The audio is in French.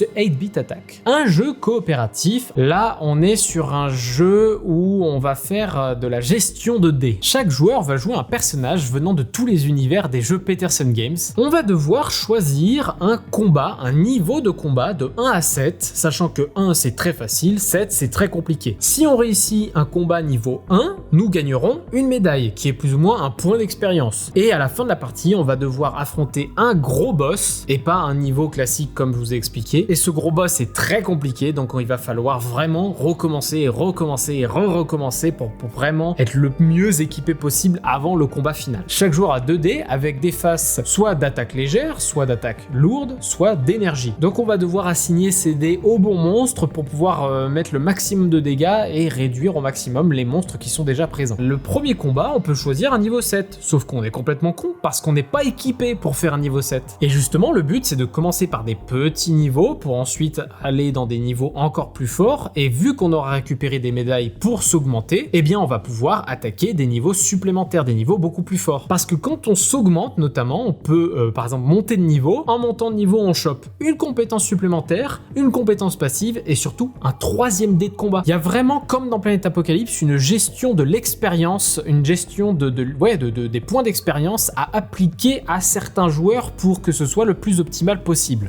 c'est 8-Bit Attack. Un jeu coopératif, là on est sur un jeu où on va faire de la gestion de dés. Chaque joueur va jouer un personnage venant de tous les univers des jeux Peterson Games. On va devoir choisir un combat, un niveau de combat de 1 à 7, sachant que 1 c'est très facile, 7 c'est très compliqué. Si on réussit un combat niveau 1, nous gagnerons une médaille, qui est plus ou moins un point d'expérience. Et à la fin de la partie, on va devoir affronter un gros boss, et pas un niveau classique comme je vous ai expliqué. Et ce gros boss est très compliqué, donc il va falloir vraiment recommencer et recommencer et recommencer pour vraiment être le mieux équipé possible avant le combat final. Chaque joueur a 2 dés avec des faces soit d'attaque légère, soit d'attaque lourde, soit d'énergie. Donc on va devoir assigner ces dés au bon monstre pour pouvoir mettre le maximum de dégâts et réduire au maximum les monstres qui sont déjà présents. Le premier combat, on peut choisir un niveau 7, sauf qu'on est complètement con parce qu'on n'est pas équipé pour faire un niveau 7. Et justement, le but c'est de commencer par des petits niveaux pour ensuite aller dans des niveaux encore plus forts, et vu qu'on aura récupéré des médailles pour s'augmenter, eh bien on va pouvoir attaquer des niveaux supplémentaires, des niveaux beaucoup plus forts. Parce que quand on s'augmente notamment, on peut par exemple monter de niveau. En montant de niveau, on chope une compétence supplémentaire, une compétence passive et surtout un 3e dé de combat. Il y a vraiment, comme dans Planète Apocalypse, une gestion de l'expérience, une gestion des points d'expérience à appliquer à certains joueurs pour que ce soit le plus optimal possible.